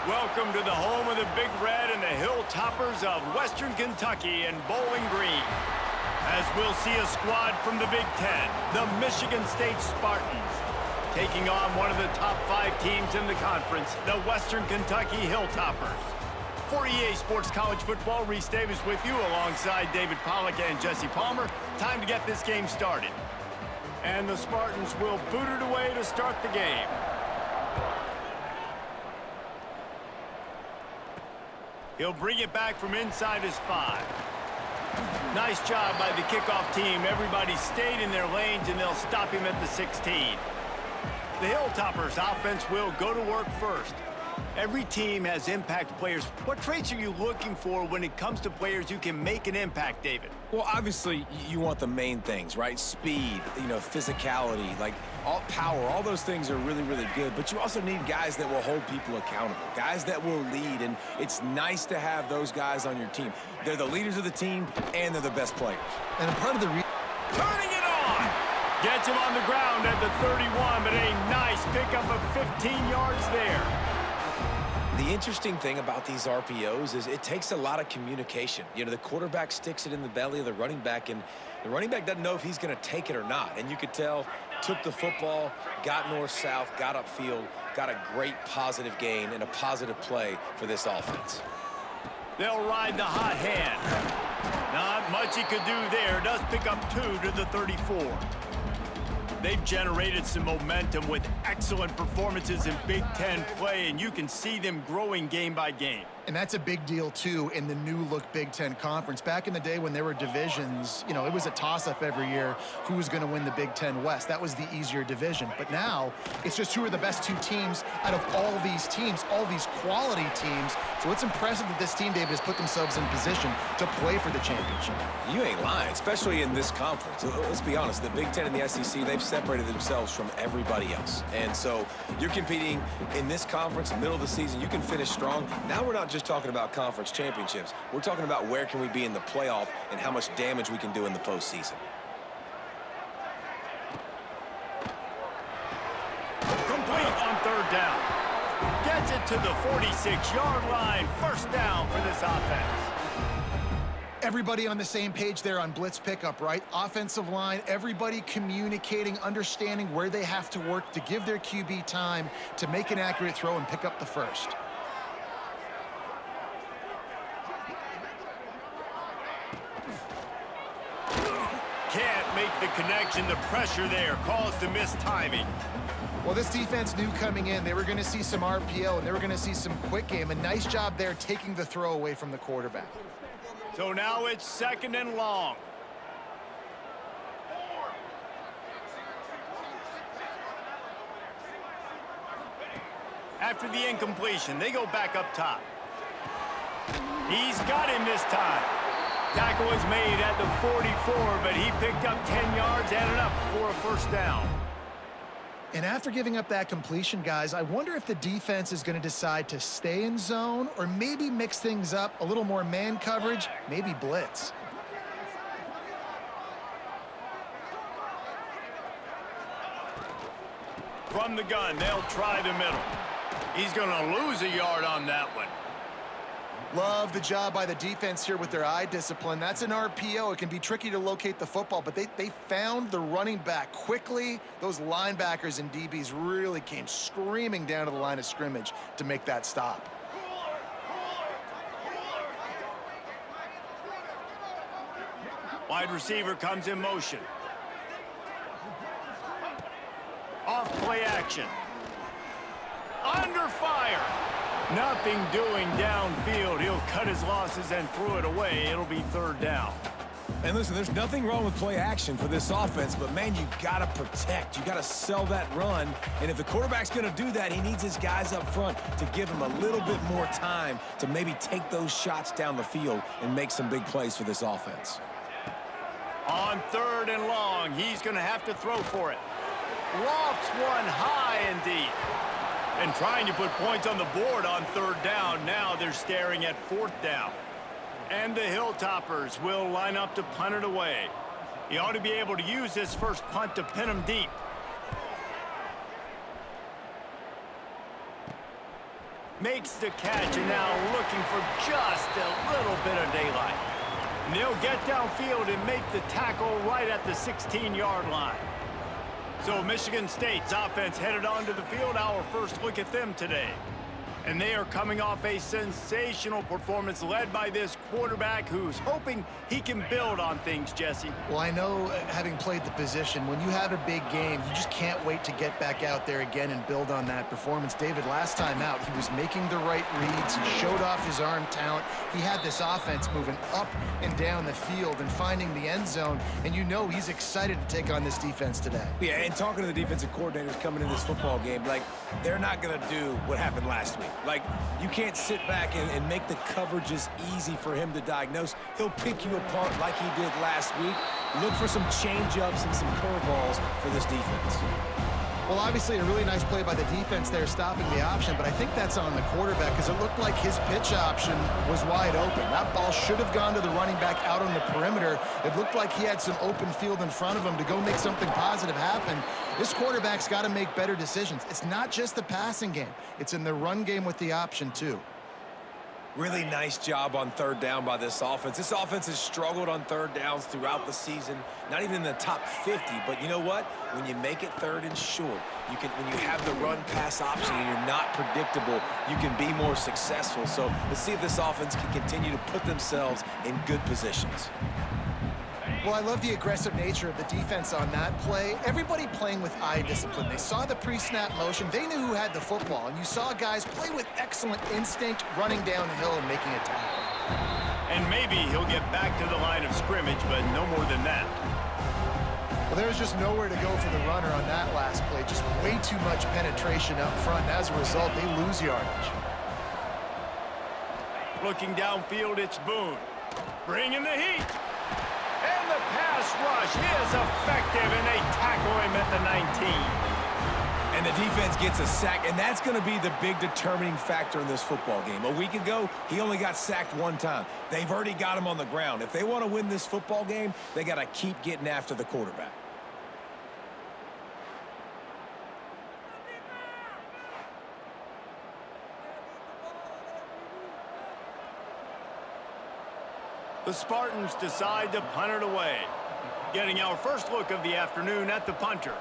Welcome to the home of the Big Red and the Hilltoppers of Western Kentucky and Bowling Green. As we'll see a squad from the Big Ten, the Michigan State Spartans, taking on one of the top 5 teams in the conference, the Western Kentucky Hilltoppers. For EA Sports College Football, Reese Davis with you alongside David Pollack and Jesse Palmer. Time to get this game started. And the Spartans will boot it away to start the game. He'll bring it back from inside his 5. Nice job by the kickoff team. Everybody stayed in their lanes, and they'll stop him at the 16. The Hilltoppers offense will go to work first. Every team has impact players. What traits are you looking for when it comes to players who can make an impact, David? Well, obviously, you want the main things, right? Speed, physicality, like all power, all those things are really, really good. But you also need guys that will hold people accountable, guys that will lead. And it's nice to have those guys on your team. They're the leaders of the team, and they're the best players. And part of the turning it on! Gets him on the ground at the 31, but a nice pickup of 15 yards there. The interesting thing about these RPOs is it takes a lot of communication. The quarterback sticks it in the belly of the running back, and the running back doesn't know if he's going to take it or not. And you could tell, took the football, got north-south, got upfield, got a great positive gain and a positive play for this offense. They'll ride the hot hand. Not much he could do there. Does pick up 2 to the 34. They've generated some momentum with excellent performances in Big Ten play, and you can see them growing game by game. And that's a big deal, too, in the new-look Big Ten Conference. Back in the day when there were divisions, it was a toss-up every year who was going to win the Big Ten West. That was the easier division. But now, it's just who are the best 2 teams out of all these teams, all these quality teams. So it's impressive that this team, David, has put themselves in position to play for the championship. You ain't lying, especially in this conference. Let's be honest, the Big Ten and the SEC, they've separated themselves from everybody else. And so you're competing in this conference, middle of the season, you can finish strong. Now we're not just talking about conference championships. We're talking about where can we be in the playoff and how much damage we can do in the postseason. Complete on 3rd down. Gets it to the 46-yard line. First down for this offense. Everybody on the same page there on blitz pickup, right? Offensive line, everybody communicating, understanding where they have to work to give their QB time to make an accurate throw and pick up the first. Can't make the connection. The pressure there caused the missed timing. Well, this defense knew coming in they were going to see some RPO and they were going to see some quick game. A nice job there taking the throw away from the quarterback. So now it's 2nd and long. After the incompletion, they go back up top. He's got him this time. Tackle was made at the 44, but he picked up 10 yards and enough for a first down. And after giving up that completion, guys, I wonder if the defense is going to decide to stay in zone or maybe mix things up, a little more man coverage, maybe blitz. From the gun, they'll try the middle. He's going to lose a yard on that one. Love the job by the defense here with their eye discipline. That's an RPO. It can be tricky to locate the football, but they found the running back quickly. Those linebackers and DBs really came screaming down to the line of scrimmage to make that stop. Wide receiver comes in motion. Off play action. Under fire. Nothing doing downfield. He'll cut his losses and throw it away. It'll be 3rd down. And listen, there's nothing wrong with play action for this offense, but man, you got to protect. You got to sell that run. And if the quarterback's going to do that, he needs his guys up front to give him a little bit more time to maybe take those shots down the field and make some big plays for this offense. On 3rd and long, he's going to have to throw for it. Lofts one high and deep. And trying to put points on the board on 3rd down. Now they're staring at 4th down. And the Hilltoppers will line up to punt it away. He ought to be able to use this first punt to pin him deep. Makes the catch and now looking for just a little bit of daylight. And they'll get downfield and make the tackle right at the 16-yard line. So Michigan State's offense headed onto the field. Our first look at them today. And they are coming off a sensational performance led by this quarterback who's hoping he can build on things, Jesse. Well, I know, having played the position, when you have a big game, you just can't wait to get back out there again and build on that performance. David, last time out, he was making the right reads. He showed off his arm talent. He had this offense moving up and down the field and finding the end zone. And you know he's excited to take on this defense today. Yeah, and talking to the defensive coordinators coming in this football game, like, they're not going to do what happened last week. Like, you can't sit back and make the coverages easy for him to diagnose. He'll pick you apart like he did last week. Look for some change-ups and some curveballs for this defense. Well, obviously, a really nice play by the defense there, stopping the option, but I think that's on the quarterback because it looked like his pitch option was wide open. That ball should have gone to the running back out on the perimeter. It looked like he had some open field in front of him to go make something positive happen. This quarterback's got to make better decisions. It's not just the passing game. It's in the run game with the option, too. Really nice job on third down by this offense. This offense has struggled on third downs throughout the season, not even in the top 50. But you know what? When you make it third and short, when you have the run-pass option and you're not predictable, you can be more successful. So let's see if this offense can continue to put themselves in good positions. Well, I love the aggressive nature of the defense on that play. Everybody playing with eye discipline. They saw the pre-snap motion. They knew who had the football. And you saw guys play with excellent instinct, running downhill and making a tackle. And maybe he'll get back to the line of scrimmage, but no more than that. Well, there's just nowhere to go for the runner on that last play. Just way too much penetration up front. And as a result, they lose yardage. Looking downfield, it's Boone. Bringing the heat. And the pass rush is effective, and they tackle him at the 19. And the defense gets a sack, and that's going to be the big determining factor in this football game. A week ago, he only got sacked one time. They've already got him on the ground. If they want to win this football game, they got to keep getting after the quarterback. The Spartans decide to punt it away. Getting our first look of the afternoon at the punter.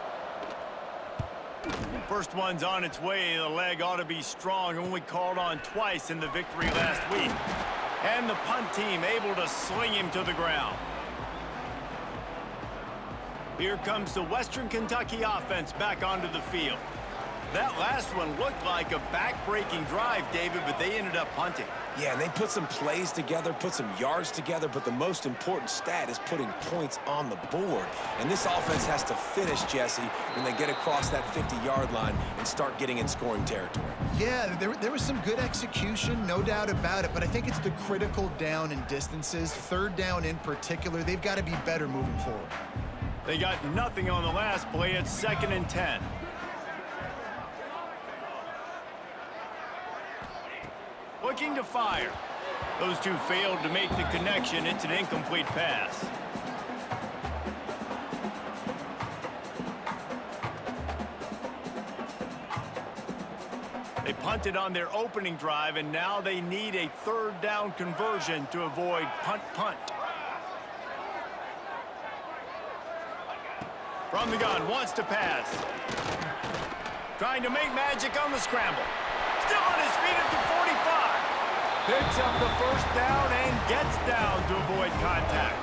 First one's on its way. The leg ought to be strong. Only called on twice in the victory last week. And the punt team able to sling him to the ground. Here comes the Western Kentucky offense back onto the field. That last one looked like a back-breaking drive, David, but they ended up punting. Yeah, and they put some plays together, put some yards together, but the most important stat is putting points on the board. And this offense has to finish, Jesse, when they get across that 50-yard line and start getting in scoring territory. Yeah, there was some good execution, no doubt about it, but I think it's the critical down and distances, third down in particular. They've got to be better moving forward. They got nothing on the last play. It's 2nd and 10. Looking to fire. Those two failed to make the connection. It's an incomplete pass. They punted on their opening drive, and now they need a third down conversion to avoid punt. From the gun, wants to pass. Trying to make magic on the scramble. Still on his feet at the 45. Picks up the first down and gets down to avoid contact.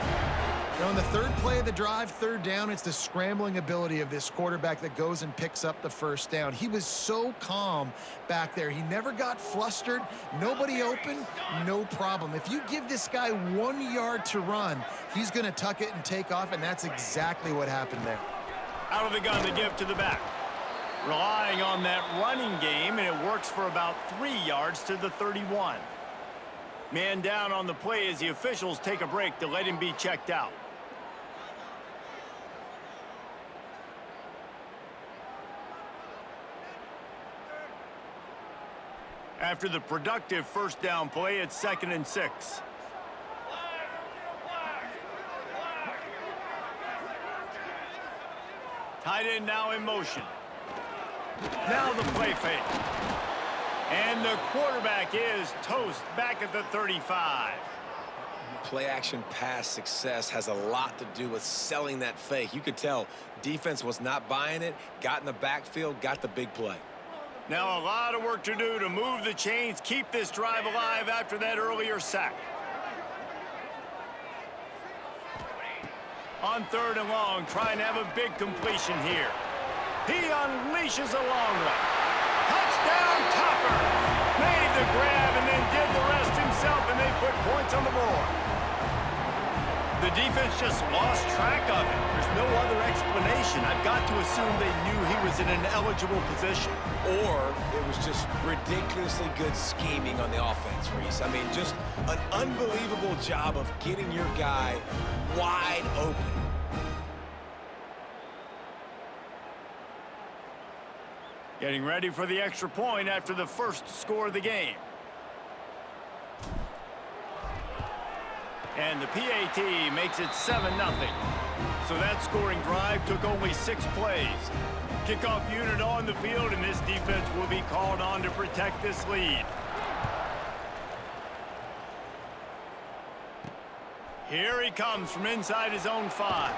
Now, in the third play of the drive, third down, it's the scrambling ability of this quarterback that goes and picks up the first down. He was so calm back there. He never got flustered. Nobody open, no problem. If you give this guy 1 yard to run, he's going to tuck it and take off, and that's exactly what happened there. Out of the gun to give to the back. Relying on that running game, and it works for about 3 yards to the 31. Man down on the play as the officials take a break to let him be checked out. After the productive first down play, it's 2nd and 6. Tight end now in motion. Now the play fake. And the quarterback is toast back at the 35. Play-action pass success has a lot to do with selling that fake. You could tell defense was not buying it, got in the backfield, got the big play. Now a lot of work to do to move the chains, keep this drive alive after that earlier sack. On 3rd and long, trying to have a big completion here. He unleashes a long one. Touchdown, Topper! Made the grab and then did the rest himself, and they put points on the board. The defense just lost track of it. There's no other explanation. I've got to assume they knew he was in an eligible position. Or it was just ridiculously good scheming on the offense, Reese. I mean, just an unbelievable job of getting your guy wide open. Getting ready for the extra point after the first score of the game. And the PAT makes it 7-0. So that scoring drive took only 6 plays. Kickoff unit on the field, and this defense will be called on to protect this lead. Here he comes from inside his own 5.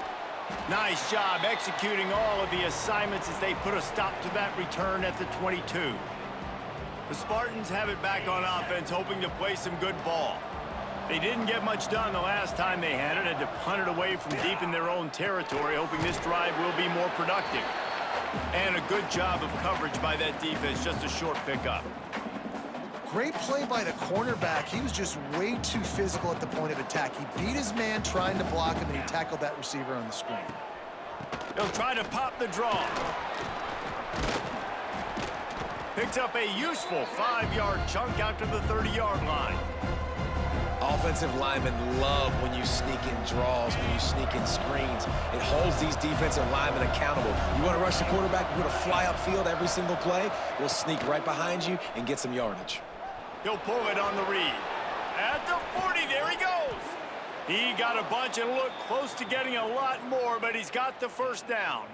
Nice job executing all of the assignments as they put a stop to that return at the 22. The Spartans have it back on offense, hoping to play some good ball. They didn't get much done the last time they had it, had to punt it away from deep in their own territory, hoping this drive will be more productive. And a good job of coverage by that defense, just a short pickup. Great play by the cornerback. He was just way too physical at the point of attack. He beat his man trying to block him, and he tackled that receiver on the screen. He'll try to pop the draw. Picks up a useful 5-yard chunk out to the 30-yard line. Offensive linemen love when you sneak in draws, when you sneak in screens. It holds these defensive linemen accountable. You want to rush the quarterback, you want to fly upfield every single play, we'll sneak right behind you and get some yardage. He'll pull it on the read. At the 40, there he goes. He got a bunch and looked close to getting a lot more, but he's got the first down.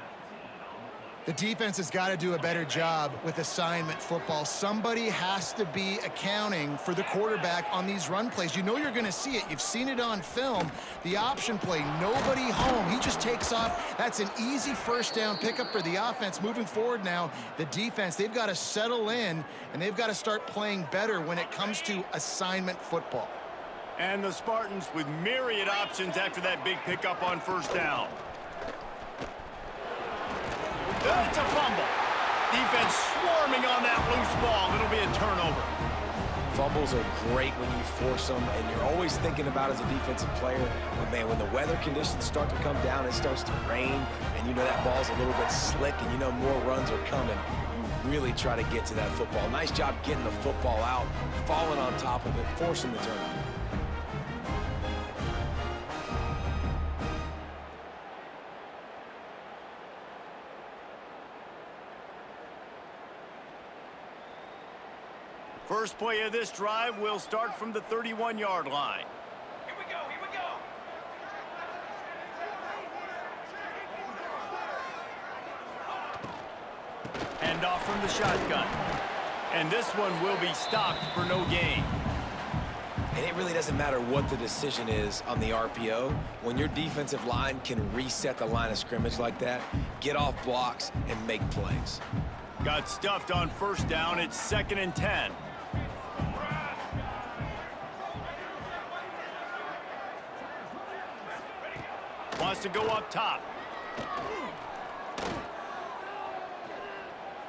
The defense has got to do a better job with assignment football. Somebody has to be accounting for the quarterback on these run plays. You know you're going to see it. You've seen it on film. The option play, nobody home. He just takes off. That's an easy first down pickup for the offense. Moving forward now, the defense, they've got to settle in, and they've got to start playing better when it comes to assignment football. And the Spartans with myriad options after that big pickup on first down. It's a fumble. Defense swarming on that loose ball. It'll be a turnover. Fumbles are great when you force them, and you're always thinking about as a defensive player, but man, when the weather conditions start to come down, it starts to rain, and you know that ball's a little bit slick, and you know more runs are coming. You really try to get to that football. Nice job getting the football out, falling on top of it, forcing the turnover. First play of this drive will start from the 31-yard line. Here we go, here we go. Hand off from the shotgun. And this one will be stopped for no gain. And it really doesn't matter what the decision is on the RPO. When your defensive line can reset the line of scrimmage like that, get off blocks and make plays. Got stuffed on first down. It's 2nd and 10. Wants to go up top.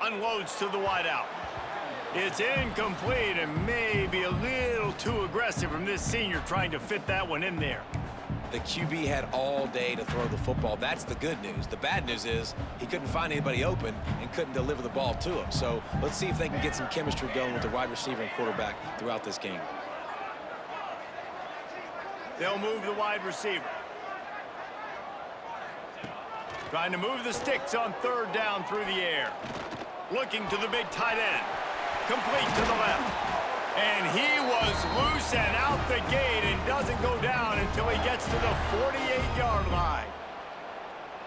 Unloads to the wideout. It's incomplete and maybe a little too aggressive from this senior trying to fit that one in there. The QB had all day to throw the football. That's the good news. The bad news is he couldn't find anybody open and couldn't deliver the ball to him. So let's see if they can get some chemistry going with the wide receiver and quarterback throughout this game. They'll move the wide receiver. Trying to move the sticks on 3rd down through the air. Looking to the big tight end. Complete to the left. And he was loose and out the gate and doesn't go down until he gets to the 48-yard line.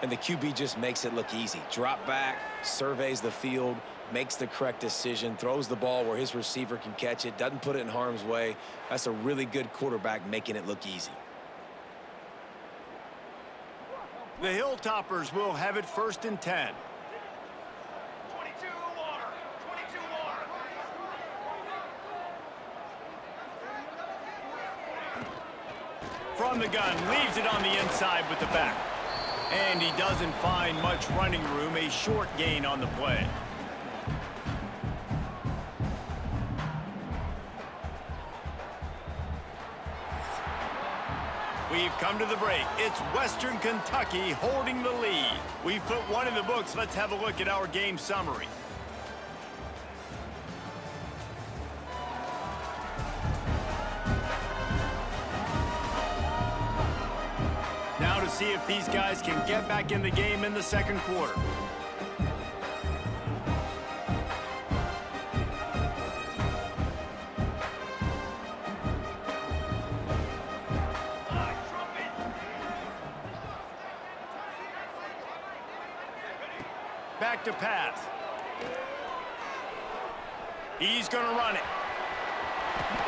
And the QB just makes it look easy. Drop back, surveys the field, makes the correct decision, throws the ball where his receiver can catch it, doesn't put it in harm's way. That's a really good quarterback making it look easy. The Hilltoppers will have it 1st and 10. 22 water. 22 water. From the gun, leaves it on the inside with the back. And he doesn't find much running room, a short gain on the play. We've come to the break. It's Western Kentucky holding the lead. We've put one in the books. Let's have a look at our game summary. Now to see if these guys can get back in the game in the second quarter. Back to pass. He's going to run it.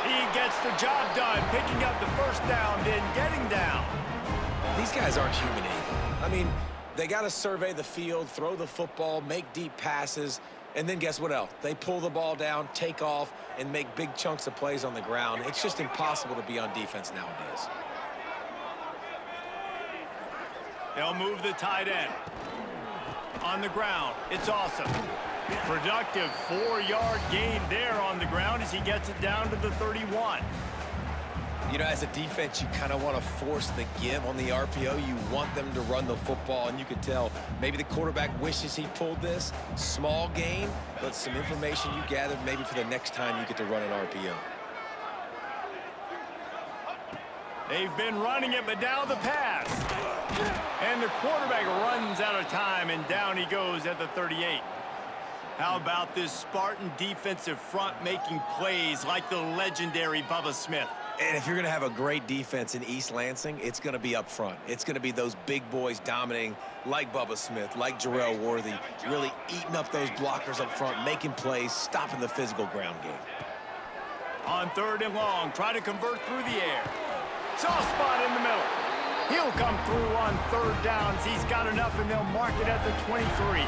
He gets the job done, picking up the first down, then getting down. These guys aren't human either. I mean, they got to survey the field, throw the football, make deep passes, and then guess what else? They pull the ball down, take off, and make big chunks of plays on the ground. It's just impossible to be on defense nowadays. They'll move the tight end. On the ground, it's awesome. Productive 4-yard gain there on the ground as he gets it down to the 31. You know, as a defense, you kind of want to force the give on the RPO. You want them to run the football, and you can tell maybe the quarterback wishes he pulled this. Small gain, but some information you gathered maybe for the next time you get to run an RPO. They've been running it, but now the pass. And the quarterback runs out of time, and down he goes at the 38. How about this Spartan defensive front making plays like the legendary Bubba Smith? And if you're going to have a great defense in East Lansing, it's going to be up front. It's going to be those big boys dominating like Bubba Smith, like Jarrell Worthy, really eating up those blockers up front, making plays, stopping the physical ground game. On 3rd and long, try to convert through the air. Soft spot in the middle. He'll come through on 3rd downs. He's got enough, and they'll mark it at the 23.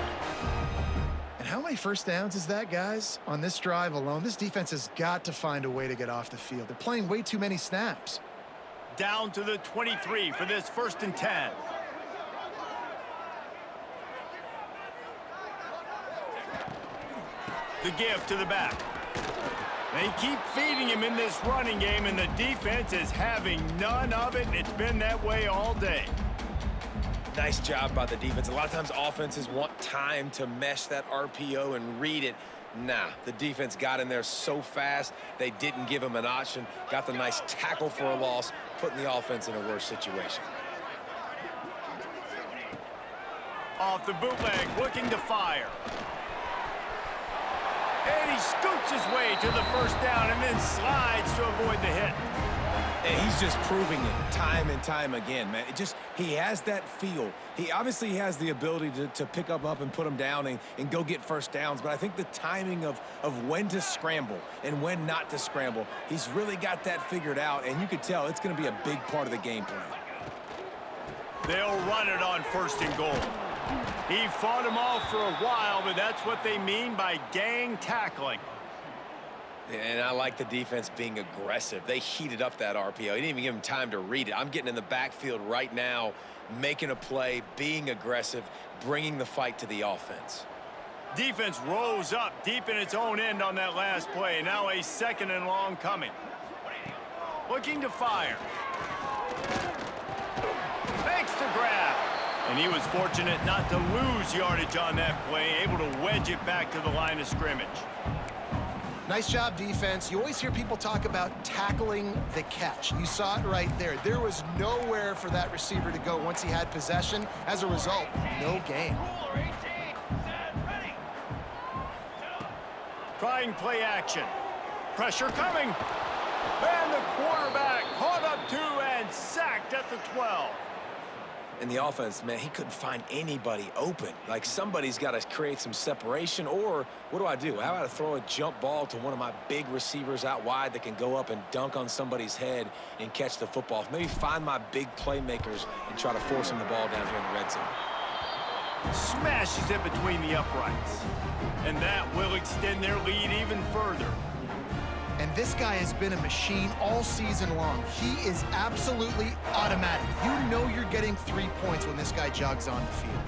And how many first downs is that, guys? On this drive alone, this defense has got to find a way to get off the field. They're playing way too many snaps. Down to the 23 for this 1st and 10. The give to the back. They keep feeding him in this running game, and the defense is having none of it, and it's been that way all day. Nice job by the defense. A lot of times offenses want time to mesh that RPO and read it. Nah, the defense got in there so fast, they didn't give him an option. Got the nice tackle for a loss, putting the offense in a worse situation. Off the bootleg, looking to fire. And he scoots his way to the 1st down and then slides to avoid the hit. And he's just proving it time and time again, man. He has that feel. He obviously has the ability to pick up and put him down and go get first downs, but I think the timing of when to scramble and when not to scramble, he's really got that figured out, and you could tell it's going to be a big part of the game plan. They'll run it on 1st and goal. He fought him off for a while, but that's what they mean by gang tackling. And I like the defense being aggressive. They heated up that RPO. He didn't even give him time to read it. I'm getting in the backfield right now, making a play, being aggressive, bringing the fight to the offense. Defense rose up deep in its own end on that last play. Now a 2nd and long coming. Looking to fire. Makes the grab. And he was fortunate not to lose yardage on that play, able to wedge it back to the line of scrimmage. Nice job, defense. You always hear people talk about tackling the catch. You saw it right there. There was nowhere for that receiver to go once he had possession. As a result, no gain. Trying play action. Pressure coming. And the quarterback caught up to and sacked at the 12. And the offense, man, he couldn't find anybody open. Like, somebody's got to create some separation, or what do? How about I throw a jump ball to one of my big receivers out wide that can go up and dunk on somebody's head and catch the football? Maybe find my big playmakers and try to force them the ball down here in the red zone. Smashes it between the uprights. And that will extend their lead even further. And this guy has been a machine all season long. He is absolutely automatic. You know you're getting 3 points when this guy jogs on the field.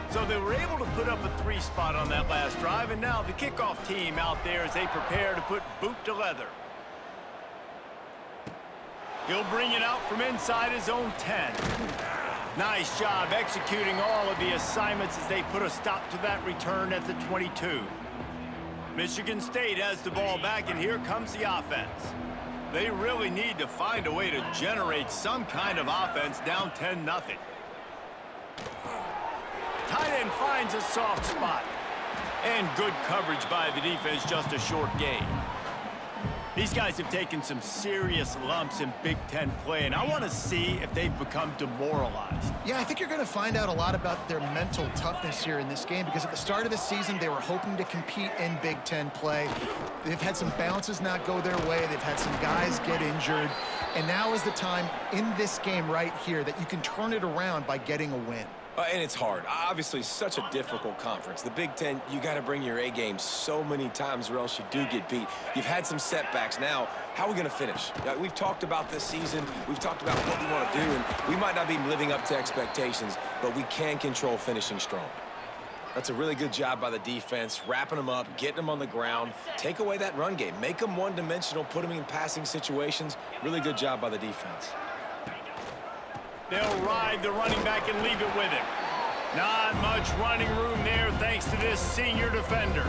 So they were able to put up a 3 spot on that last drive, and now the kickoff team out there as they prepare to put boot to leather. He'll bring it out from inside his own 10. Nice job executing all of the assignments as they put a stop to that return at the 22. Michigan State has the ball back, and here comes the offense. They really need to find a way to generate some kind of offense down 10-0. Tight end finds a soft spot. And good coverage by the defense, just a short gain. These guys have taken some serious lumps in Big Ten play, and I want to see if they've become demoralized. Yeah, I think you're going to find out a lot about their mental toughness here in this game, because at the start of the season, they were hoping to compete in Big Ten play. They've had some bounces not go their way. They've had some guys get injured. And now is the time in this game right here that you can turn it around by getting a win. And it's hard. Obviously, such a difficult conference. The Big Ten, you got to bring your A game so many times or else you do get beat. You've had some setbacks. Now, how are we going to finish? We've talked about this season. We've talked about what we want to do, and we might not be living up to expectations, but we can control finishing strong. That's a really good job by the defense, wrapping them up, getting them on the ground. Take away that run game. Make them one-dimensional, put them in passing situations. Really good job by the defense. They'll ride the running back and leave it with him. Not much running room there thanks to this senior defender.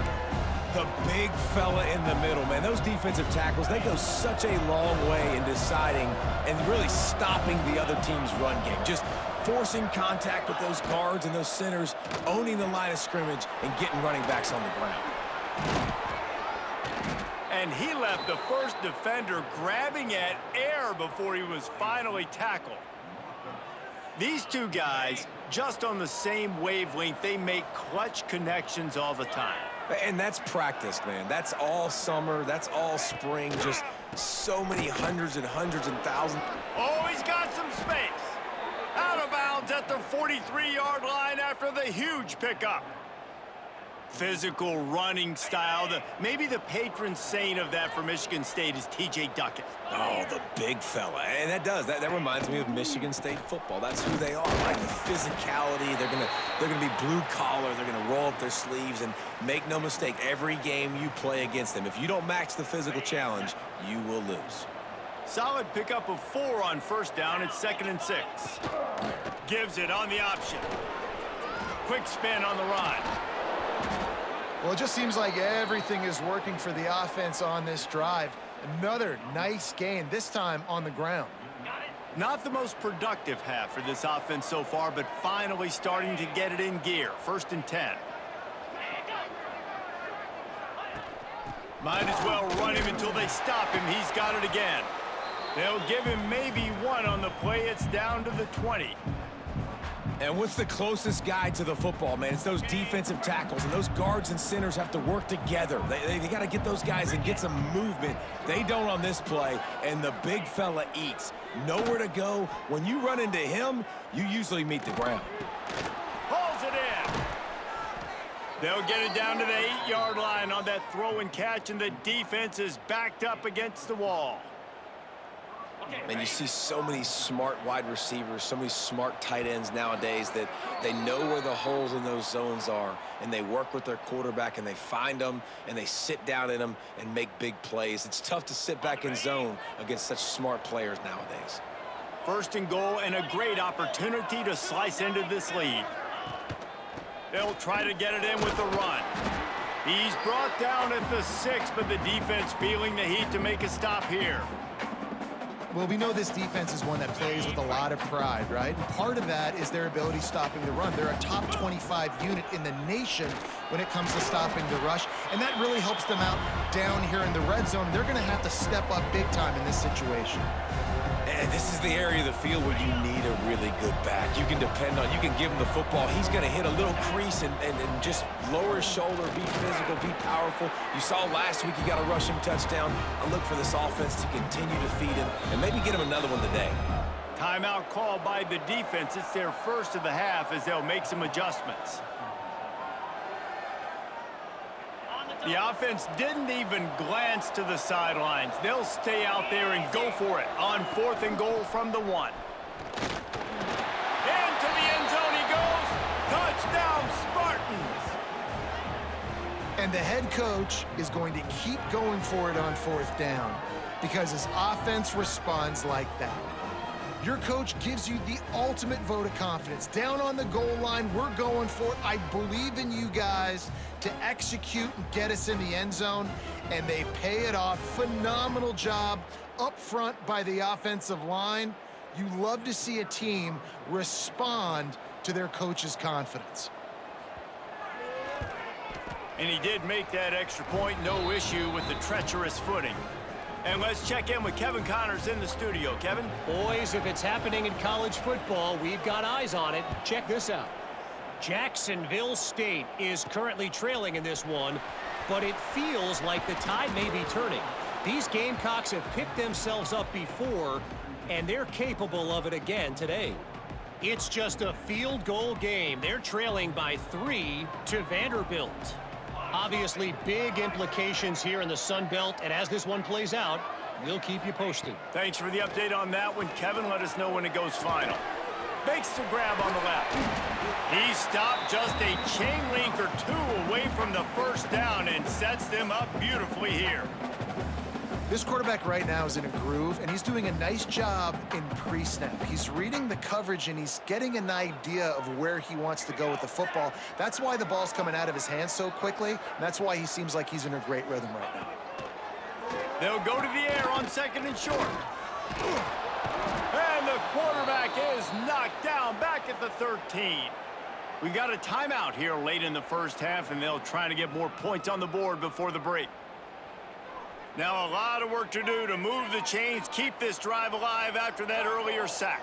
The big fella in the middle, man. Those defensive tackles, they go such a long way in deciding and really stopping the other team's run game. Just forcing contact with those guards and those centers, owning the line of scrimmage, and getting running backs on the ground. And he left the first defender grabbing at air before he was finally tackled. These two guys, just on the same wavelength, they make clutch connections all the time. And that's practiced, man. That's all summer. That's all spring. Just so many hundreds and thousands. Oh, he's got some space. Out of bounds at the 43-yard line after the huge pickup. Physical running style. Maybe the patron saint of that for Michigan State is T.J. Duckett. Oh, the big fella. And that reminds me of Michigan State football. That's who they are, right? The physicality. They're gonna be blue collar. They're gonna roll up their sleeves, and make no mistake, every game you play against them, if you don't match the physical challenge, you will lose. Solid pickup of 4 on first down. It's 2nd and 6. Gives it on the option. Quick spin on the run. Well, it just seems like everything is working for the offense on this drive. Another nice gain, this time on the ground. Not the most productive half for this offense so far, but finally starting to get it in gear. 1st and 10. Might as well run him until they stop him. He's got it again. They'll give him maybe 1 on the play. It's down to the 20. And what's the closest guy to the football, man? It's those defensive tackles, and those guards and centers have to work together. They got to get those guys and get some movement. They don't on this play, and the big fella eats. Nowhere to go. When you run into him, you usually meet the ground. Pulls it in. They'll get it down to the 8-yard line on that throw and catch, and the defense is backed up against the wall. And you see so many smart wide receivers, so many smart tight ends nowadays that they know where the holes in those zones are, and they work with their quarterback, and they find them, and they sit down in them and make big plays. It's tough to sit back in zone against such smart players nowadays. 1st and goal, and a great opportunity to slice into this lead. They'll try to get it in with the run. He's brought down at the 6, but the defense feeling the heat to make a stop here. Well, we know this defense is one that plays with a lot of pride, right? And part of that is their ability stopping the run. They're a top 25 unit in the nation when it comes to stopping the rush, and that really helps them out down here in the red zone. They're going to have to step up big time in this situation. And this is the area of the field where you need a really good back. You can depend on, you can give him the football. He's going to hit a little crease and just lower his shoulder, be physical, be powerful. You saw last week he got a rushing touchdown. I look for this offense to continue to feed him and maybe get him another one today. Timeout called by the defense. It's their first of the half as they'll make some adjustments. The offense didn't even glance to the sidelines. They'll stay out there and go for it on 4th and goal from the 1. Into the end zone he goes. Touchdown, Spartans. And the head coach is going to keep going for it on 4th down because his offense responds like that. Your coach gives you the ultimate vote of confidence. Down on the goal line, we're going for it. I believe in you guys to execute and get us in the end zone, and they pay it off. Phenomenal job up front by the offensive line. You love to see a team respond to their coach's confidence. And he did make that extra point, no issue with the treacherous footing. And let's check in with Kevin Connors in the studio. Kevin? Boys, if it's happening in college football, we've got eyes on it. Check this out. Jacksonville State is currently trailing in this one, but it feels like the tide may be turning. These Gamecocks have picked themselves up before, and they're capable of it again today. It's just a field goal game. They're trailing by 3 to Vanderbilt. Obviously, big implications here in the Sun Belt, and as this one plays out, we'll keep you posted. Thanks for the update on that one, Kevin. Let us know when it goes final. Makes the grab on the left. He stopped just a chain link or 2 away from the first down and sets them up beautifully here. This quarterback right now is in a groove, and he's doing a nice job in pre-snap. He's reading the coverage, and he's getting an idea of where he wants to go with the football. That's why the ball's coming out of his hands so quickly, and that's why he seems like he's in a great rhythm right now. They'll go to the air on 2nd and short. And the quarterback is knocked down back at the 13. We got a timeout here late in the first half, and they'll try to get more points on the board before the break. Now a lot of work to do to move the chains, keep this drive alive after that earlier sack.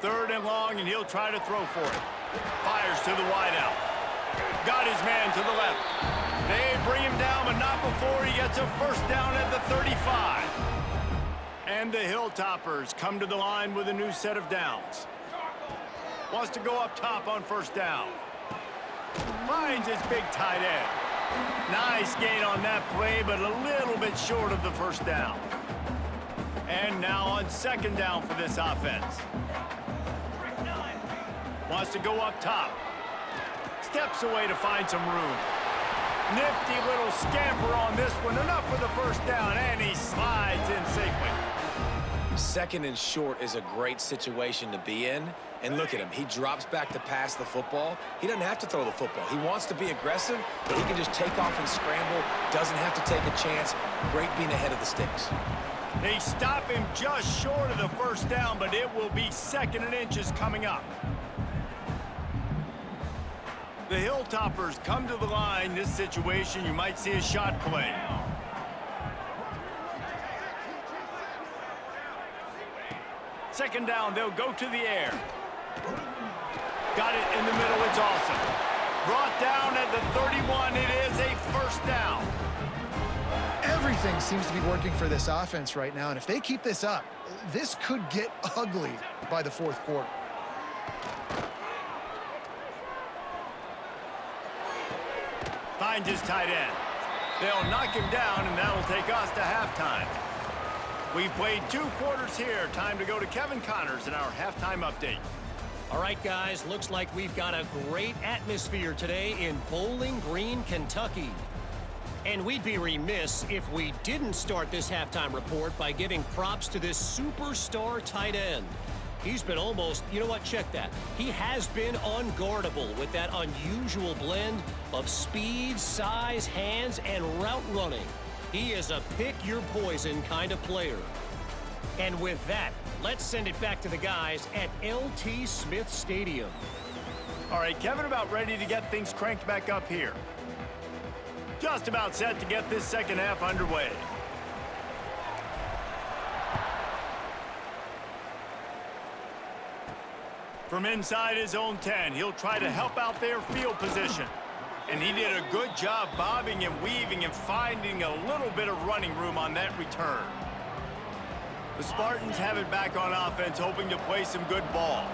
3rd and long, and he'll try to throw for it. Fires to the wideout. Got his man to the left. They bring him down, but not before he gets a first down at the 35. And the Hilltoppers come to the line with a new set of downs. Wants to go up top on 1st down. Finds his big tight end. Nice gain on that play, but a little bit short of the first down. And now on 2nd down for this offense. Wants to go up top. Steps away to find some room. Nifty little scamper on this one. Enough for the first down, and he slides in safely. 2nd and short is a great situation to be in. And look at him. He drops back to pass the football. He doesn't have to throw the football. He wants to be aggressive, but he can just take off and scramble. Doesn't have to take a chance. Great being ahead of the sticks. They stop him just short of the first down, but it will be 2nd and inches coming up. The Hilltoppers come to the line. This situation, you might see a shot play. Second down, they'll go to the air. Got it in the middle, it's awesome. Brought down at the 31, it is a first down. Everything seems to be working for this offense right now, and if they keep this up, this could get ugly by the 4th quarter. Finds his tight end. They'll knock him down, and that'll take us to halftime. We've played 2 quarters here. Time to go to Kevin Connors in our halftime update. All right, guys, looks like we've got a great atmosphere today in Bowling Green, Kentucky. And we'd be remiss if we didn't start this halftime report by giving props to this superstar tight end. He's been almost, you know what, check that. He has been unguardable with that unusual blend of speed, size, hands, and route running. He is a pick-your-poison kind of player. And with that, let's send it back to the guys at LT Smith Stadium. All right, Kevin, about ready to get things cranked back up here. Just about set to get this second half underway. From inside his own 10, he'll try to help out their field position. And he did a good job bobbing and weaving and finding a little bit of running room on that return. The Spartans have it back on offense, hoping to play some good ball.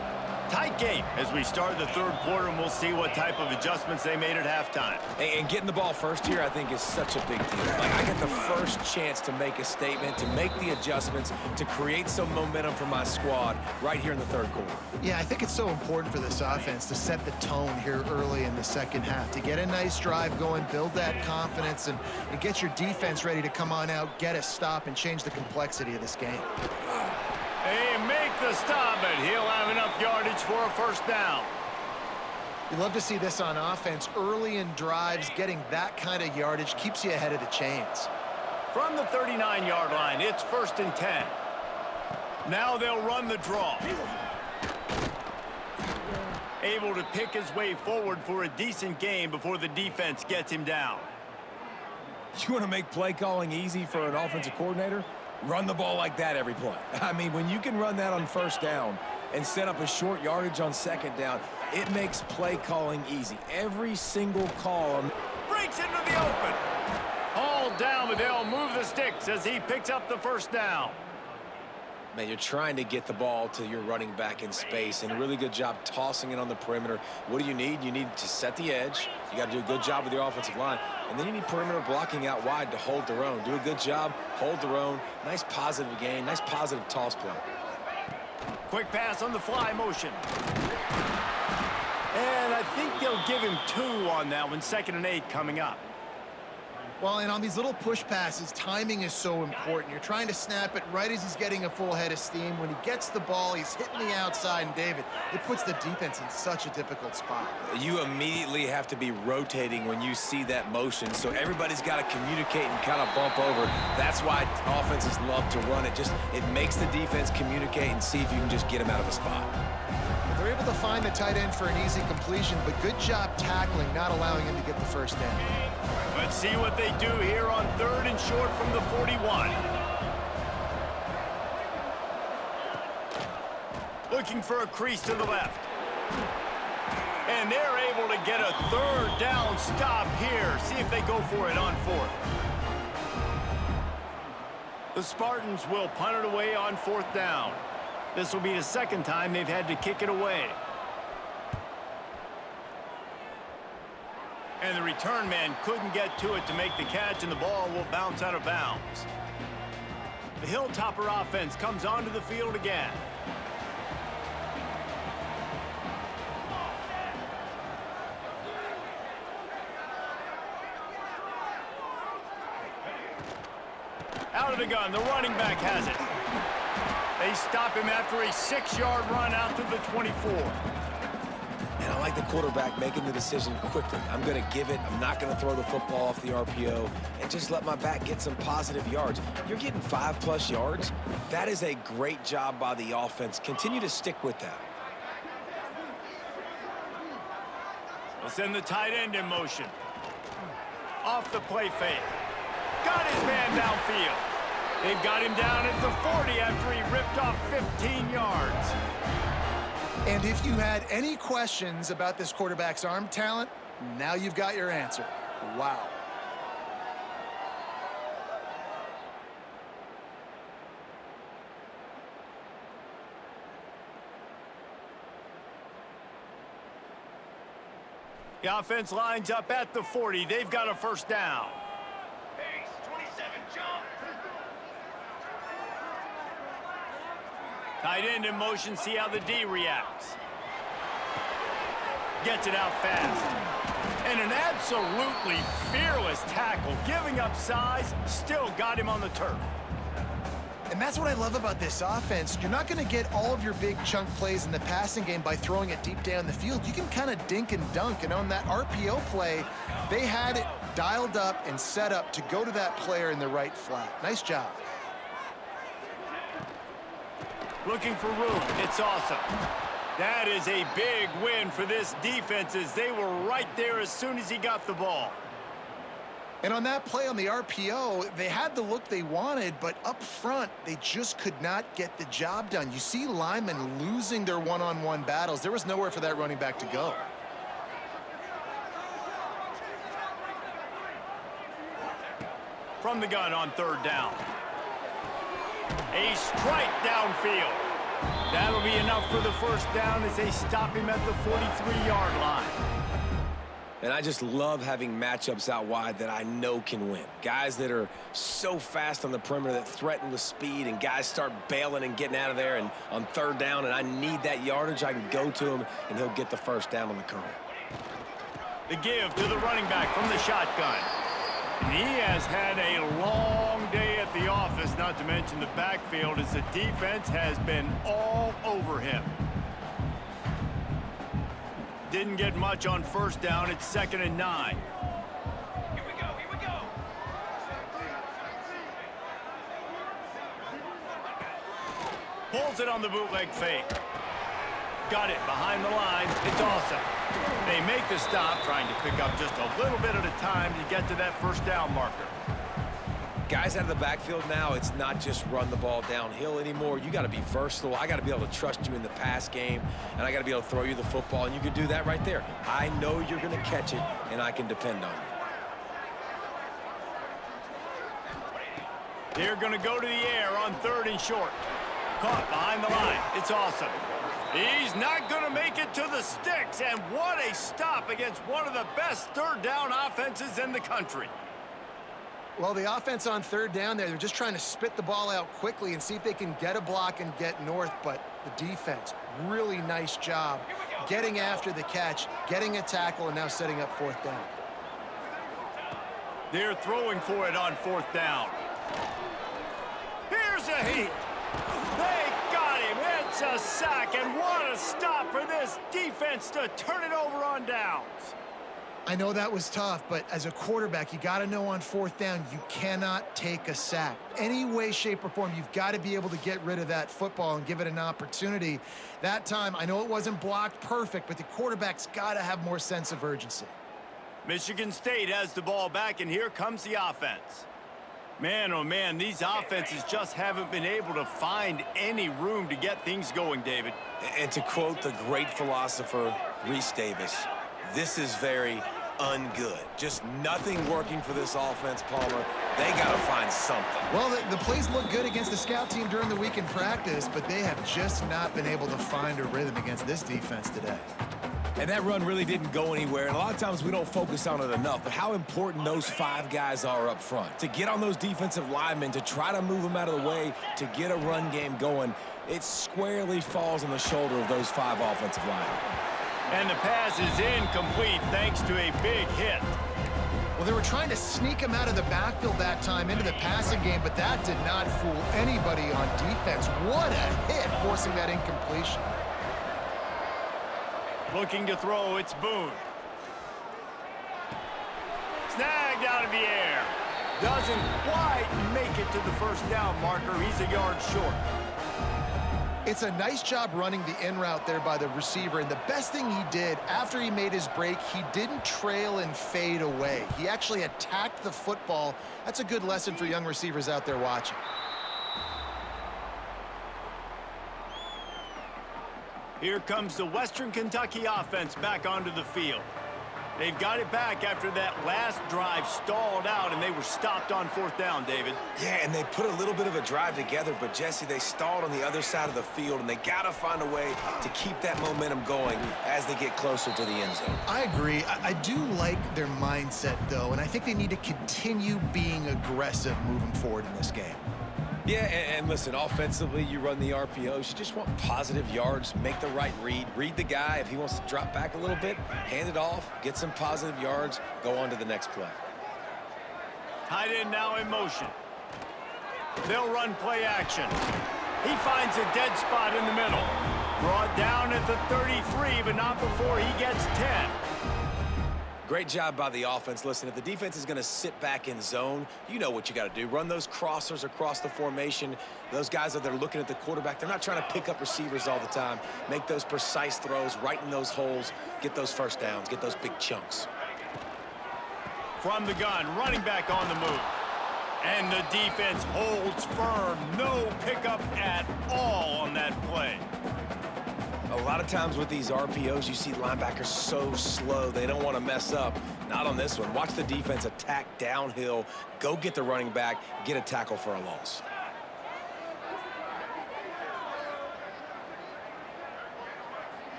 Tight game as we start the third quarter, and we'll see what type of adjustments they made at halftime. And getting the ball first here, I think, is such a big deal. Like, I get the first chance to make a statement, to make the adjustments, to create some momentum for my squad right here in the third quarter. Yeah, I think it's so important for this offense to set the tone here early in the second half, to get a nice drive going, build that confidence, and get your defense ready to come on out, get a stop, and change the complexity of this game. They make the stop, but he'll have enough yardage for a first down. You love to see this on offense. Early in drives, getting that kind of yardage keeps you ahead of the chains. From the 39-yard line, it's 1st and 10. Now they'll run the draw. Able to pick his way forward for a decent game before the defense gets him down. You want to make play calling easy for an offensive coordinator? Run the ball like that every play. I mean, when you can run that on first down and set up a short yardage on second down, it makes play calling easy. Every single call. Breaks into the open. Hauled down, but they'll move the sticks as he picks up the first down. Man, you're trying to get the ball to your running back in space, and a really good job tossing it on the perimeter. What do you need? You need to set the edge. You got to do a good job with your offensive line. And then you need perimeter blocking out wide to hold their own. Do a good job, hold their own. Nice positive gain, nice positive toss play. Quick pass on the fly motion. And I think they'll give him 2 on that one, 2nd and 8 coming up. Well, and on these little push passes, timing is so important. You're trying to snap it right as he's getting a full head of steam. When he gets the ball, he's hitting the outside, and David, it puts the defense in such a difficult spot. You immediately have to be rotating when you see that motion, so everybody's got to communicate and kind of bump over. That's why offenses love to run it. It makes the defense communicate and see if you can just get him out of a spot. They're able to find the tight end for an easy completion, but good job tackling, not allowing him to get the first down. Let's see what they do here on 3rd and short from the 41. Looking for a crease to the left. And they're able to get a 3rd down stop here. See if they go for it on 4th. The Spartans will punt it away on 4th down. This will be the 2nd time they've had to kick it away. And the return man couldn't get to it to make the catch, and the ball will bounce out of bounds. The Hilltopper offense comes onto the field again. Out of the gun, the running back has it. They stop him after a 6-yard run out to the 24. And I like the quarterback making the decision quickly. I'm going to give it. I'm not going to throw the football off the RPO and just let my back get some positive yards. You're getting 5+ yards. That is a great job by the offense. Continue to stick with that. They'll send the tight end in motion. Off the play fake. Got his man downfield. They've got him down at the 40 after he ripped off 15 yards. And if you had any questions about this quarterback's arm talent, now you've got your answer. Wow. The offense lines up at the 40. They've got a first down. Pace, 27, jump. Tight end in motion, see how the D reacts. Gets it out fast. And an absolutely fearless tackle, giving up size, still got him on the turf. And that's what I love about this offense. You're not going to get all of your big chunk plays in the passing game by throwing it deep down the field. You can kind of dink and dunk, and on that RPO play, they had it dialed up and set up to go to that player in the right flat. Nice job. Looking for room. It's awesome. That is a big win for this defense as they were right there as soon as he got the ball. And on that play on the RPO, they had the look they wanted, but up front, they just could not get the job done. You see linemen losing their one-on-one battles. There was nowhere for that running back to go. From the gun on third down. A strike downfield. That'll be enough for the first down as they stop him at the 43-yard line. And I just love having matchups out wide that I know can win. Guys that are so fast on the perimeter that threaten with speed, and guys start bailing and getting out of there and on third down, and I need that yardage. I can go to him, and he'll get the first down on the curl. The give to the running back from the shotgun. And he has had a long day at the office, not to mention the backfield, as the defense has been all over him. Didn't get much on first down. It's 2nd and 9. Here we go, here we go. Pulls it on the bootleg fake. Got it behind the line. It's awesome. They make the stop, trying to pick up just a little bit at a time to get to that first down marker. Guys out of the backfield now, it's not just run the ball downhill anymore. You got to be versatile. I got to be able to trust you in the pass game, and I got to be able to throw you the football, and you can do that right there. I know you're going to catch it, and I can depend on you. They're going to go to the air on 3rd and short. Caught behind the line. It's awesome. He's not going to make it to the sticks, and what a stop against one of the best third down offenses in the country. Well, the offense on third down there, they're just trying to spit the ball out quickly and see if they can get a block and get north, but the defense, really nice job getting after the catch, getting a tackle, and now setting up 4th down. They're throwing for it on 4th down. Here's a heat. They got him. It's a sack, and what a stop for this defense to turn it over on downs. I know that was tough, but as a quarterback, you got to know on 4th down, you cannot take a sack. Any way, shape, or form, you've got to be able to get rid of that football and give it an opportunity. That time, I know it wasn't blocked perfect, but the quarterback's got to have more sense of urgency. Michigan State has the ball back, and here comes the offense. Man, oh man, these offenses just haven't been able to find any room to get things going, David. And to quote the great philosopher, Reese Davis, this is very ungood. Just nothing working for this offense, Palmer. They got to find something. Well, the plays look good against the scout team during the week in practice, but they have just not been able to find a rhythm against this defense today. And that run really didn't go anywhere, and a lot of times we don't focus on it enough, but how important those 5 guys are up front. To get on those defensive linemen, to try to move them out of the way, to get a run game going, it squarely falls on the shoulder of those 5 offensive linemen. And the pass is incomplete thanks to a big hit. Well, they were trying to sneak him out of the backfield that time into the passing game, but that did not fool anybody on defense. What a hit, forcing that incompletion. Looking to throw, it's Boone. Snagged out of the air. Doesn't quite make it to the first down marker. He's a yard short. It's a nice job running the in route there by the receiver, and the best thing he did after he made his break, he didn't trail and fade away. He actually attacked the football. That's a good lesson for young receivers out there watching. Here comes the Western Kentucky offense back onto the field. They've got it back after that last drive stalled out, and they were stopped on 4th down, David. Yeah, and they put a little bit of a drive together, but, Jesse, they stalled on the other side of the field, and they got to find a way to keep that momentum going as they get closer to the end zone. I agree. I do like their mindset, though, and I think they need to continue being aggressive moving forward in this game. Yeah, and listen, offensively, you run the RPOs. You just want positive yards, make the right read. Read the guy. If he wants to drop back a little bit, hand it off, get some positive yards, go on to the next play. Tight end now in motion. They'll run play action. He finds a dead spot in the middle. Brought down at the 33, but not before he gets 10. Great job by the offense. Listen, if the defense is going to sit back in zone, you know what you got to do. Run those crossers across the formation. Those guys that are looking at the quarterback, they're not trying to pick up receivers all the time. Make those precise throws, right in those holes, get those first downs, get those big chunks. From the gun, running back on the move. And the defense holds firm. No pickup at all on that play. A lot of times with these RPOs, you see linebackers so slow, they don't want to mess up. Not on this one. Watch the defense attack downhill, go get the running back, get a tackle for a loss.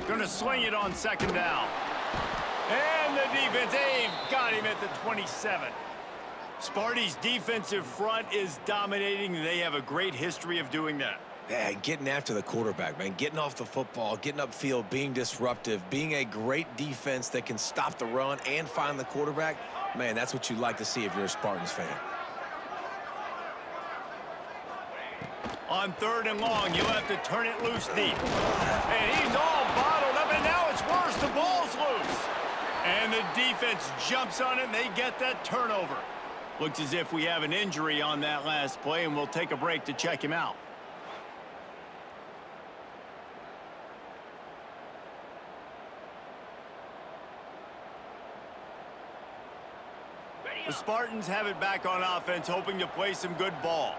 Gonna swing it on second down. And the defense, they've got him at the 27. Sparty's defensive front is dominating. They have a great history of doing that. Yeah, getting after the quarterback, man. Getting off the football, getting upfield, being disruptive, being a great defense that can stop the run and find the quarterback. Man, that's what you like to see if you're a Spartans fan. On 3rd and long, you'll have to turn it loose deep. And he's all bottled up, and now it's worse. The ball's loose. And the defense jumps on it, and they get that turnover. Looks as if we have an injury on that last play, and we'll take a break to check him out. The Spartans have it back on offense, hoping to play some good ball.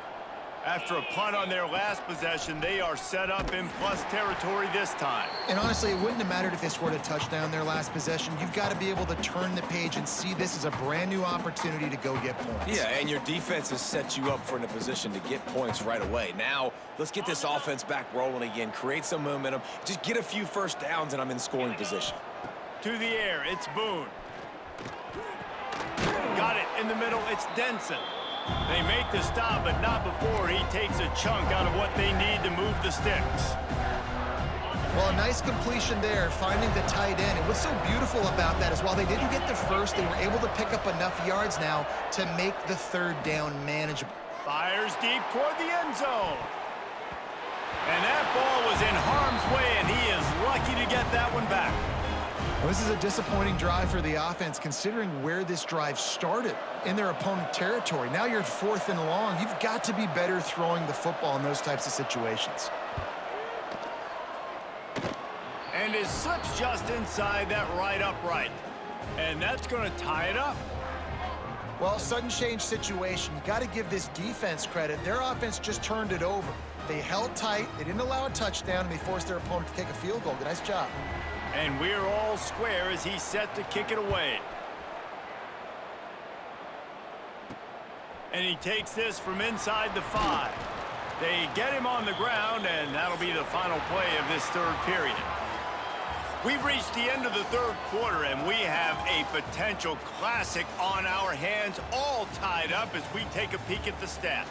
After a punt on their last possession, they are set up in plus territory this time. And honestly, it wouldn't have mattered if they scored a touchdown their last possession. You've got to be able to turn the page and see this as a brand new opportunity to go get points. Yeah, and your defense has set you up for in a position to get points right away. Now, let's get this offense back rolling again, create some momentum, just get a few first downs, and I'm in scoring position. To the air, it's Boone. Got it in the middle, it's Denson. They make the stop, but not before he takes a chunk out of what they need to move the sticks. Well, a nice completion there, finding the tight end. And what's so beautiful about that is while they didn't get the first, they were able to pick up enough yards now to make the 3rd down manageable. Fires deep toward the end zone. And that ball was in harm's way, and he is lucky to get that one back. Well, this is a disappointing drive for the offense, considering where this drive started in their opponent territory. Now you're at 4th and long. You've got to be better throwing the football in those types of situations. And it slips just inside that right upright. And that's going to tie it up. Well, sudden change situation. You got to give this defense credit. Their offense just turned it over. They held tight. They didn't allow a touchdown, and they forced their opponent to kick a field goal. Nice job. And we're all square as he's set to kick it away. And he takes this from inside the 5. They get him on the ground, and that'll be the final play of this 3rd period. We've reached the end of the 3rd quarter, and we have a potential classic on our hands, all tied up as we take a peek at the stats.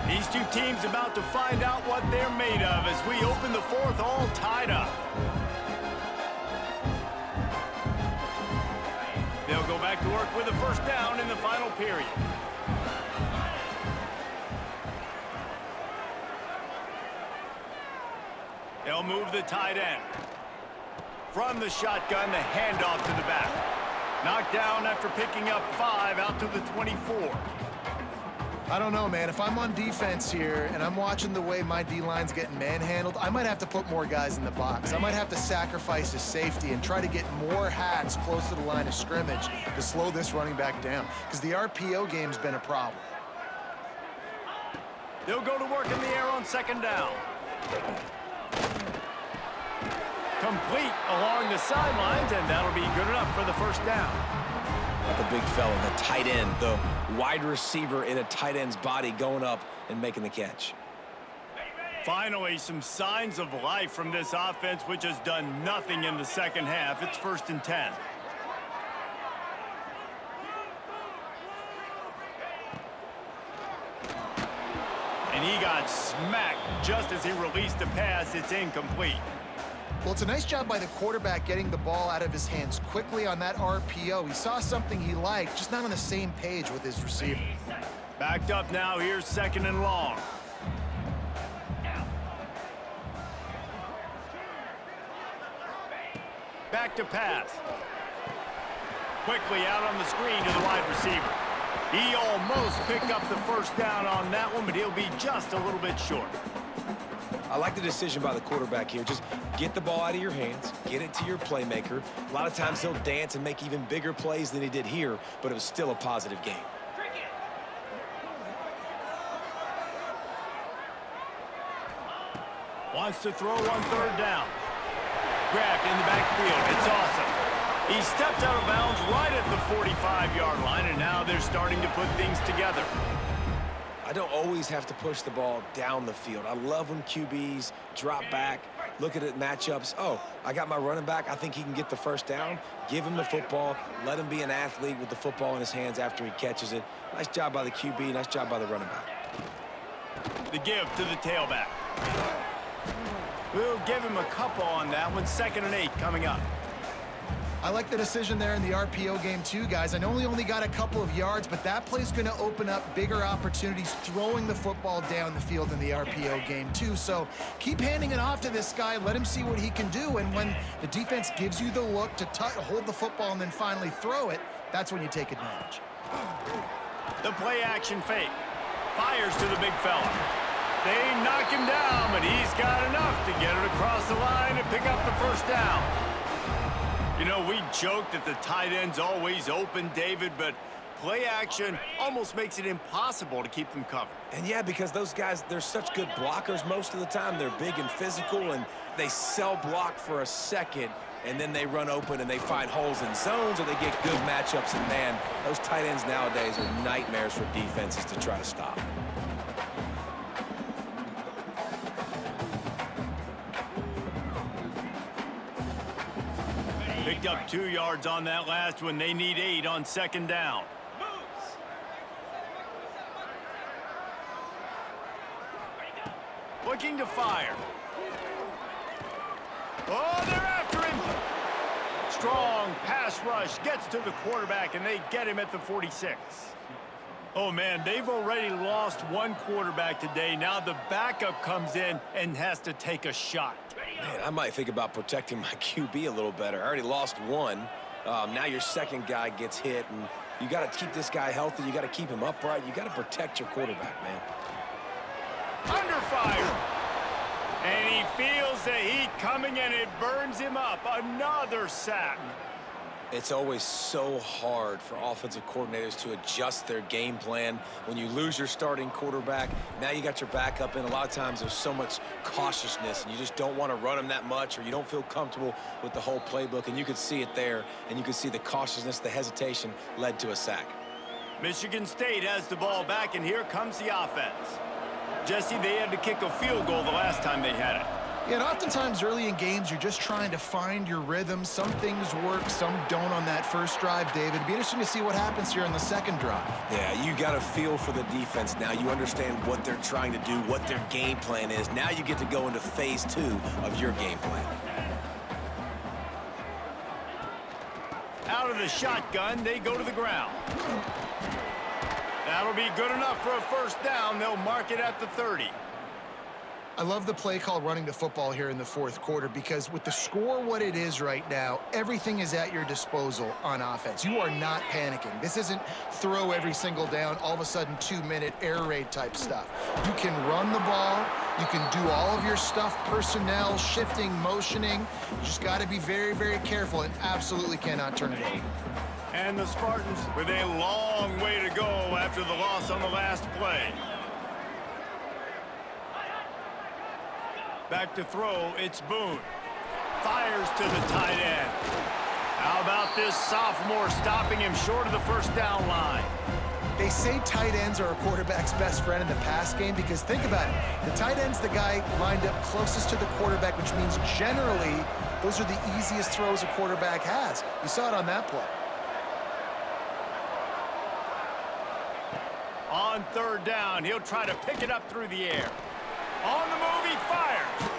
These two teams about to find out what they're made of as we open the 4th all tied up. They'll go back to work with a first down in the final period. They'll move the tight end. From the shotgun, the handoff to the back. Knocked down after picking up 5 out to the 24. I don't know, man. If I'm on defense here and I'm watching the way my D-line's getting manhandled, I might have to put more guys in the box. I might have to sacrifice his safety and try to get more hats close to the line of scrimmage to slow this running back down, because the RPO game's been a problem. They'll go to work in the air on second down. Complete along the sidelines, and that'll be good enough for the first down. Like a big fella, the tight end, the wide receiver in a tight end's body going up and making the catch. Finally, some signs of life from this offense, which has done nothing in the second half. It's 1st and 10. And he got smacked just as he released the pass. It's incomplete. Well, it's a nice job by the quarterback getting the ball out of his hands quickly on that RPO. He saw something he liked, just not on the same page with his receiver. Backed up now, here's 2nd and long. Back to pass. Quickly out on the screen to the wide receiver. He almost picked up the first down on that one, but he'll be just a little bit short. I like the decision by the quarterback here. Just get the ball out of your hands, get it to your playmaker. A lot of times he'll dance and make even bigger plays than he did here, but it was still a positive game. Wants to throw on 3rd down. Grabbed in the backfield. It's awesome. He stepped out of bounds right at the 45-yard line, and now they're starting to put things together. I don't always have to push the ball down the field. I love when QBs drop back, look at it matchups. Oh, I got my running back. I think he can get the first down. Give him the football. Let him be an athlete with the football in his hands after he catches it. Nice job by the QB. Nice job by the running back. The give to the tailback. We'll give him a couple on that one. 2nd and 8 coming up. I like the decision there in the RPO game too, guys. I know he only got a couple of yards, but that play's going to open up bigger opportunities throwing the football down the field in the RPO game too. So keep handing it off to this guy. Let him see what he can do. And when the defense gives you the look to hold the football and then finally throw it, that's when you take advantage. The play action fake. Fires to the big fella. They knock him down, but he's got enough to get it across the line and pick up the first down. You know, we joke that the tight end's always open, David, but play action almost makes it impossible to keep them covered. And yeah, because those guys, they're such good blockers most of the time. They're big and physical, and they cell block for a second, and then they run open and they find holes in zones, or they get good matchups. And man, those tight ends nowadays are nightmares for defenses to try to stop. Picked up 2 yards on that last one. They need 8 on 2nd down. Looking to fire. Oh, they're after him. Strong pass rush gets to the quarterback, and they get him at the 46. Oh, man, they've already lost one quarterback today. Now the backup comes in and has to take a shot. Man, I might think about protecting my QB a little better. I already lost one. Now your second guy gets hit, and you got to keep this guy healthy. You got to keep him upright. You got to protect your quarterback, man. Under fire. And he feels the heat coming, and it burns him up. Another sack. It's always so hard for offensive coordinators to adjust their game plan. When you lose your starting quarterback, now you got your backup in. A lot of times there's so much cautiousness, and you just don't want to run them that much, or you don't feel comfortable with the whole playbook. And you could see it there, and you could see the cautiousness, the hesitation led to a sack. Michigan State has the ball back, and here comes the offense. Jesse, they had to kick a field goal the last time they had it. Yeah, and oftentimes early in games, you're just trying to find your rhythm. Some things work, some don't on that first drive, David. It'd be interesting to see what happens here on the second drive. Yeah, you got a feel for the defense now. You understand what they're trying to do, what their game plan is. Now you get to go into phase 2 of your game plan. Out of the shotgun, they go to the ground. That'll be good enough for a first down. They'll mark it at the 30. I love the play call running the football here in the fourth quarter, because with the score what it is right now, everything is at your disposal on offense. You are not panicking. This isn't throw every single down, all of a sudden 2-minute air raid type stuff. You can run the ball. You can do all of your stuff, personnel, shifting, motioning. You just got to be very, very careful and absolutely cannot turn it over. And the Spartans with a long way to go after the loss on the last play. Back to throw, it's Boone. Fires to the tight end. How about this sophomore stopping him short of the first down line? They say tight ends are a quarterback's best friend in the pass game, because think about it. The tight end's the guy lined up closest to the quarterback, which means generally those are the easiest throws a quarterback has. You saw it on that play. On third down, he'll try to pick it up through the air. On the move, he fires.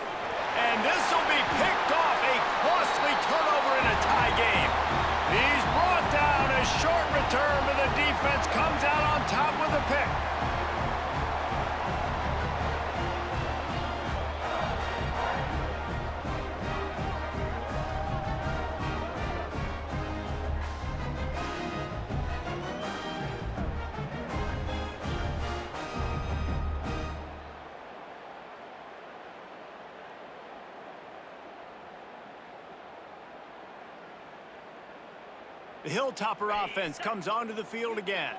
And this will be picked off defense comes out on top with a pick. The Hilltopper offense comes onto the field again.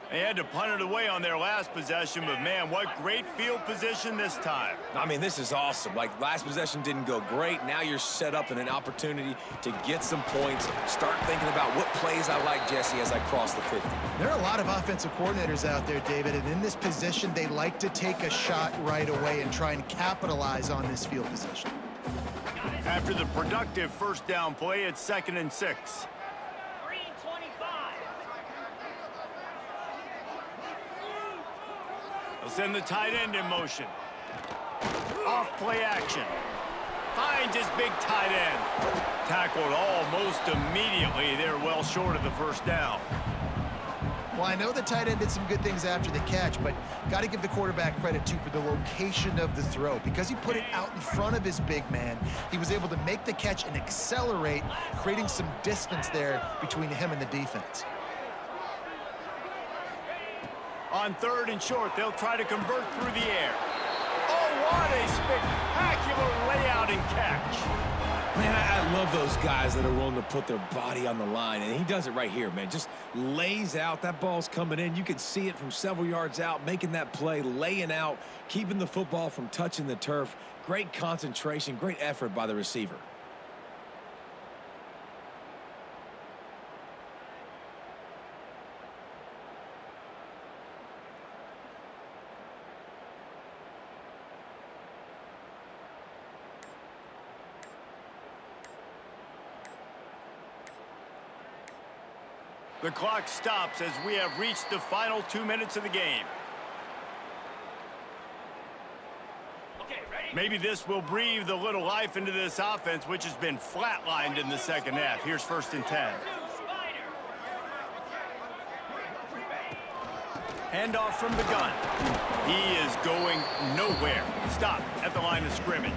They had to punt it away on their last possession, but man, what great field position this time. I mean, this is awesome. Like, last possession didn't go great. Now you're set up in an opportunity to get some points. Start thinking about what plays I like, Jesse, as I cross the 50. There are a lot of offensive coordinators out there, David, and in this position, they like to take a shot right away and try and capitalize on this field position. After the productive first down play, it's 2nd and 6. They'll send the tight end in motion. Off play action. Finds his big tight end. Tackled almost immediately. They're well short of the first down. Well, I know the tight end did some good things after the catch, but got to give the quarterback credit, too, for the location of the throw. Because he put it out in front of his big man, he was able to make the catch and accelerate, creating some distance there between him and the defense. On 3rd and short, they'll try to convert through the air. Oh, what a spectacular layout and catch. Man, I love those guys that are willing to put their body on the line, and he does it right here, man. Just lays out. That ball's coming in. You can see it from several yards out, making that play, laying out, keeping the football from touching the turf. Great concentration, great effort by the receiver. The clock stops as we have reached the final 2 minutes of the game. Okay, ready? Maybe this will breathe a little life into this offense, which has been flatlined in the second half. Here's 1st and 10. Handoff from the gun. He is going nowhere. Stop at the line of scrimmage.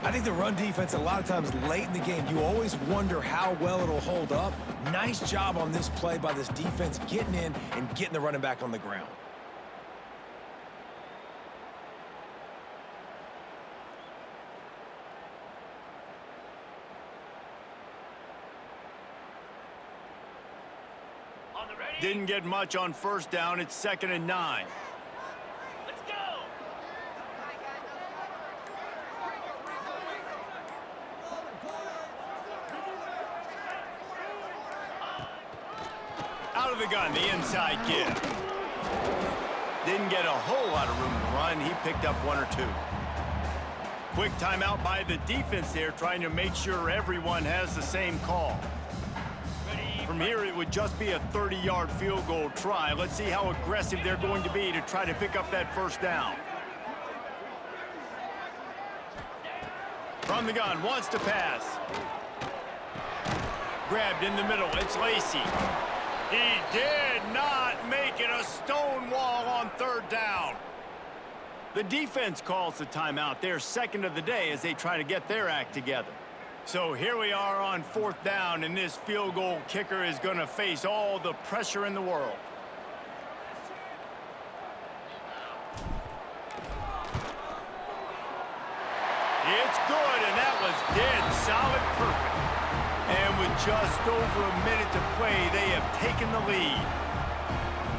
I think the run defense, a lot of times late in the game, you always wonder how well it'll hold up. Nice job on this play by this defense, getting in and getting the running back on the ground. On the ready? Didn't get much on 1st down. It's 2nd and 9. Let's go! Out of the gun, the inside give. Didn't get a whole lot of room to run. He picked up 1 or 2. Quick timeout by the defense there, trying to make sure everyone has the same call. From here, it would just be a 30-yard field goal try. Let's see how aggressive they're going to be to try to pick up that 1st down. From the gun, wants to pass. Grabbed in the middle, it's Lacey. He did not make it a stone wall on 3rd down. The defense calls the timeout. They're 2nd of the day as they try to get their act together. So here we are on 4th down, and this field goal kicker is going to face all the pressure in the world. It's good, and that was dead solid perfect. And with just over a minute to play, they have taken the lead.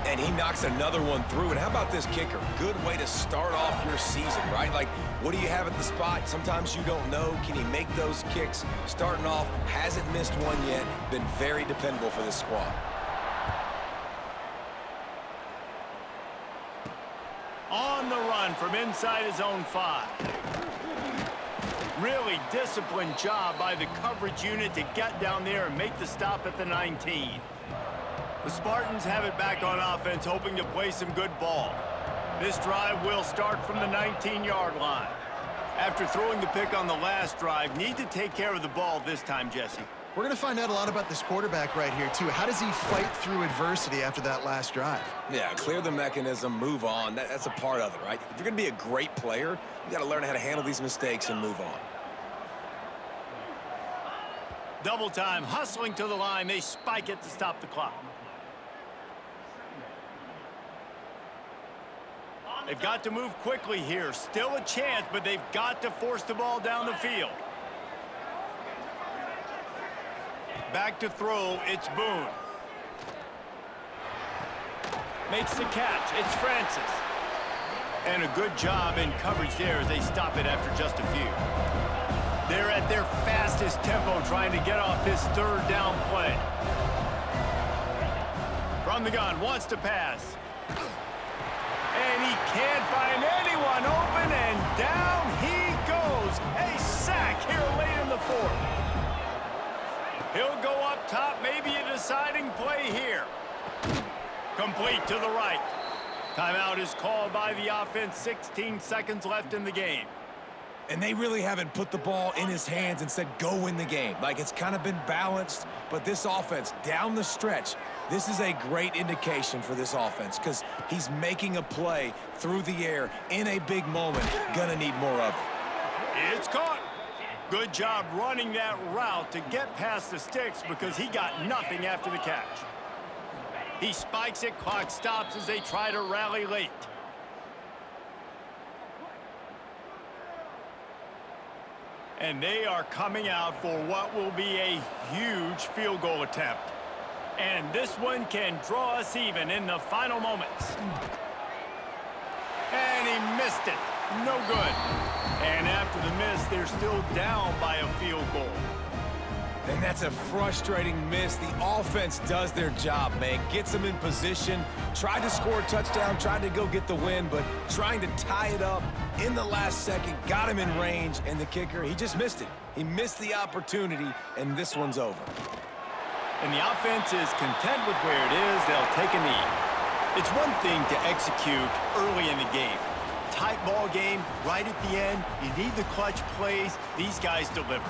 And he knocks another one through. And how about this kicker? Good way to start off your season, right? Like, what do you have at the spot? Sometimes you don't know. Can he make those kicks? Starting off, hasn't missed one yet. Been very dependable for this squad. On the run from inside his own 5. Really disciplined job by the coverage unit to get down there and make the stop at the 19. The Spartans have it back on offense, hoping to play some good ball. This drive will start from the 19-yard line. After throwing the pick on the last drive, need to take care of the ball this time, Jesse. We're going to find out a lot about this quarterback right here, too. How does he fight through adversity after that last drive? Yeah, clear the mechanism, move on. That's a part of it, right? If you're going to be a great player, you got to learn how to handle these mistakes and move on. Double time, hustling to the line. They spike it to stop the clock. They've got to move quickly here. Still a chance, but they've got to force the ball down the field. Back to throw, it's Boone. Makes the catch, it's Francis. And a good job in coverage there as they stop it after just a few. They're at their fastest tempo trying to get off this third down play. From the gun, wants to pass. And he can't find anyone open, and down he goes. A sack here late in the fourth. He'll go up top, maybe a deciding play here. Complete to the right. Timeout is called by the offense, 16 seconds left in the game. And they really haven't put the ball in his hands and said, go win the game. Like, it's kind of been balanced, but this offense, down the stretch, this is a great indication for this offense because he's making a play through the air in a big moment. Gonna need more of it. It's caught. Good job running that route to get past the sticks because he got nothing after the catch. He spikes it, clock stops as they try to rally late. And they are coming out for what will be a huge field goal attempt. And this one can draw us even in the final moments. And he missed it. No good. And after the miss, they're still down by a field goal. And that's a frustrating miss. The offense does their job, man. Gets them in position, tried to score a touchdown, tried to go get the win, but trying to tie it up in the last second, got him in range, and the kicker, he just missed it. He missed the opportunity, and this one's over. And the offense is content with where it is. They'll take a knee. It's one thing to execute early in the game. Tight ball game, right at the end. You need the clutch plays. These guys deliver.